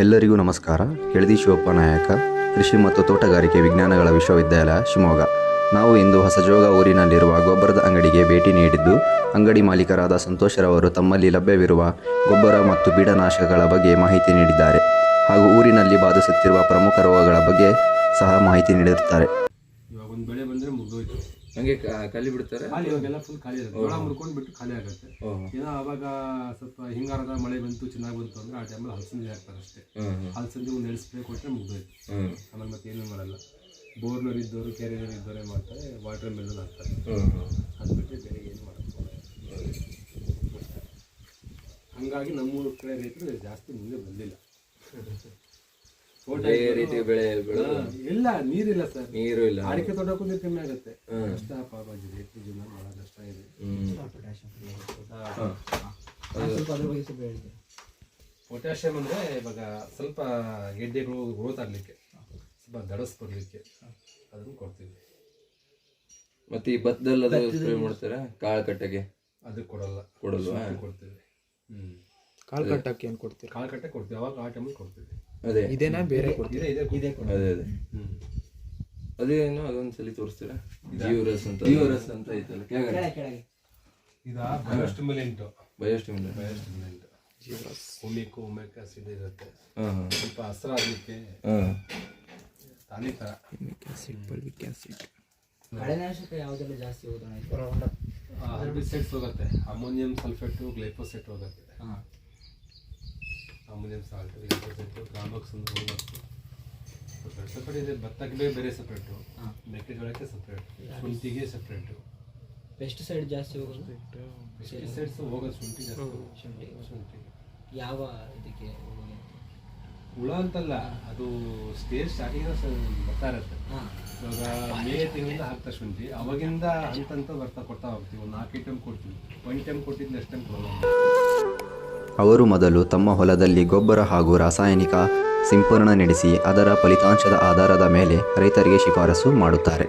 ಎಲ್ಲರಿಗೂ ನಮಸ್ಕಾರ. ಕೆಳದಿ ಶಿವಪ್ಪ ನಾಯಕ, ಕೃಷಿ ಮತ್ತು ತೋಟಗಾರಿಕೆ ವಿಜ್ಞಾನಗಳ ವಿಶ್ವವಿದ್ಯಾಲಯ ಶಿವಮೊಗ್ಗ. ನಾವು ಇಂದು ಹೊಸಜೋಗ ಊರಿನಲ್ಲಿರುವ ಗೊಬ್ಬರದ ಅಂಗಡಿಗೆ ಭೇಟಿ ನೀಡಿದ್ದು, ಅಂಗಡಿ ಮಾಲೀಕರಾದ ಸಂತೋಷರವರು ತಮ್ಮಲ್ಲಿ ಲಭ್ಯವಿರುವ ಗೊಬ್ಬರ ಮತ್ತು ಕೀಟನಾಶಕಗಳ ಬಗ್ಗೆ ಮಾಹಿತಿ ನೀಡಿದ್ದಾರೆ. ಹಾಗೂ ಊರಿನಲ್ಲಿ ಬಾಧಿಸುತ್ತಿರುವ ಪ್ರಮುಖ ರೋಗಗಳ ಬಗ್ಗೆ ಸಹ ಮಾಹಿತಿ ನೀಡಿರುತ್ತಾರೆ. ಇವಾಗ ಒಂದು ಬೆಳೆ ಬಂದರೆ ಮುಗಿದೋಯ್ತು, ಹಂಗೆ ಖಾಲಿ ಬಿಡ್ತಾರೆ. ಇವಾಗೆಲ್ಲ ಫುಲ್ ಖಾಲಿ ಆಗುತ್ತೆ, ಜೋಳ ಮುರ್ಕೊಂಡು ಬಿಟ್ಟು ಖಾಲಿ ಆಗುತ್ತೆ. ಏನೋ ಆವಾಗ ಸ್ವಲ್ಪ ಹಿಂಗಾರದ ಮಳೆ ಬಂತು, ಚೆನ್ನಾಗಿ ಬಂತು ಅಂದ್ರೆ ಆ ಟೈಮಲ್ಲಿ ಹಲಸಂದಿ ಹಾಕ್ತಾರೆ ಅಷ್ಟೇ. ಹಲಸಂದಿ ಒಂದು 2 ಸ್ಪ್ರೇ ಕೊಟ್ಟರೆ ಮುಗಿದೋಯ್ತು. ಆಮೇಲೆ ಮತ್ತೆ ಏನೂ ಮಾಡಲ್ಲ. ಬೋರ್ನವ್ರು ಇದ್ದವರು, ಕೆರೆನವ್ರು ಇದ್ದವರೇ ಮಾಡ್ತಾರೆ, ವಾಟರ್ ಮೆಲನ್ ಹಾಕ್ತಾರೆ. ಅದು ಬಿಟ್ಟರೆ ಬೇರೆ ಏನು ಮಾಡೋದು. ಹಂಗಾಗಿ ನಮ್ಮೂರು ಕಡೆ ರೈತರು ಜಾಸ್ತಿ ಮುಂದೆ ಬಂದಿಲ್ಲ. ರೀತಿ ಬೆಳೆ ಇಲ್ಲ, ನೀರಿಲ್ಲ ಸರ್, ನೀರು ಇಲ್ಲ. ಅಡಿಕೆ ತೋಟಕ್ಕೂ ನೀರು ಕಮ್ಮಿ ಆಗುತ್ತೆ. ಕಷ್ಟ ಪಾಪ ರೈತರ ಜೀವನ ಭಾಳ ಕಷ್ಟ ಇದೆ. ಪೊಟ್ಯಾಷಿಯಂ ಅಂದರೆ ಇವಾಗ ಸ್ವಲ್ಪ ಗೆಡ್ಡೆಗಳು ಗ್ರೋತ್ ಆಗಲಿಕ್ಕೆ, ಸ್ವಲ್ಪ ದಡಸ್ ಬರಲಿಕ್ಕೆ ಅದನ್ನು ಕೊಡ್ತೀವಿ. ಮತ್ತೆ ಈ ಭತ್ತದಲ್ಲಿ ಸ್ಪ್ರೇ ಮಾಡ್ತಾರೆ ಕಾಳು ಕಟ್ಟೆಗೆ, ಅದು ಕೊಡಲ್ವಾ? ಕೊಡ್ತೀವಿ. ಕಾಳು ಕಟ್ಟಕ್ಕೆ ಏನು ಕೊಡ್ತೀವಿ? ಕಾಳು ಕಟ್ಟೆ ಕೊಡ್ತೀವಿ, ಅವಾಗ ಆ ಟೈಮಲ್ಲಿ ಕೊಡ್ತೀವಿ. ಅದೇ ಇದೇನಾ ಬೇರೆ ಕೊಡ್ತೀವಿ? ಇದೆ. ಅದೇನು ಅದೊಂದ್ಸಲಿ ತೋರಿಸ್ತೀರಾ? ಜೀವರಸ್ ಅಂತ ಐತಲ್ಲ ಇದು ಬಯೋಸ್ಟಿಮ್ಯುಲೆಂಟ್. ಉಮಿಕ್ ಆಸಿಡ್ ಇರುತ್ತೆ, ಸ್ವಲ್ಪ ಹಸಿರಾಗಲಿಕ್ಕೆ ಟಾನಿಕ್ ಥರ. ಕಳೆನಾಶಕ ಯಾವುದೆಲ್ಲ ಜಾಸ್ತಿ ಹೋಗುತ್ತೆ? ಹರ್ಬಿಸೈಡ್ಸ್ ಹೋಗುತ್ತೆ, ಅಮೋನಿಯಂ ಸಲ್ಫೇಟು, ಗ್ಲೈಫೋಸೇಟ್ ಹೋಗುತ್ತೆ. ಅಮೋನಿಯಂ ಸಾಲ್ಟ್, ಗ್ಲೈಫೋಸೇಟು, ಗ್ರಾಮಕ್ಸ್ ಅಂತ ಹೋಗುತ್ತೆ. ಸಪ್ರೇಟ್ ಇದೆ. ಭತ್ತಕ್ಕೆ ಬೇರೆ ಸಪ್ರೇಟು, ಮೆಕ್ಕೆಜೋಳಕ್ಕೆ ಸಪ್ರೇಟ್, ಶುಂಠಿಗೆ ಸಪ್ರೇಟು. ಪೆಸ್ಟಿಸೈಡ್ ಜಾಸ್ತಿ ಹೋಗೋದು? ಪೆಸ್ಟಿಸೈಡ್ಸ್ ಹೋಗೋದು ಶುಂಠಿ ಜಾಸ್ತಿ. ಶುಂಠಿ ಯಾವ ಇದಕ್ಕೆ ಹೋಗೋದು? ಹುಳ ಅಂತಲ್ಲ, ಅದು ಸ್ಟೇಜ್ ಸ್ಟಾರ್ಟಿಂಗ್ ಬರ್ತಾ ಇರುತ್ತೆ. ಇವಾಗ ಮೇ ತಿಂಗಳಿಂದ ಹಾಕ್ತಾ ಶುಂಠಿ, ಅವಾಗಿಂದ ಹಂತ ಕೊಡ್ತಾ ಹೋಗ್ತೀವಿ. ಒಂದು 4 ಐಟಮ್ ಕೊಡ್ತೀವಿ. 1 ಟೈಮ್ ಕೊಟ್ಟಿದ್ದು ನೆಕ್ಸ್ಟ್ ಟೈಮ್ ಕೊಡೋಲ್ಲ. ಅವರು ಮೊದಲು ತಮ್ಮ ಹೊಲದಲ್ಲಿ ಗೊಬ್ಬರ ಹಾಗೂ ರಾಸಾಯನಿಕ ಸಿಂಪರಣೆ ನಡೆಸಿ ಅದರ ಫಲಿತಾಂಶದ ಆಧಾರದ ಮೇಲೆ ರೈತರಿಗೆ ಶಿಫಾರಸು ಮಾಡುತ್ತಾರೆ.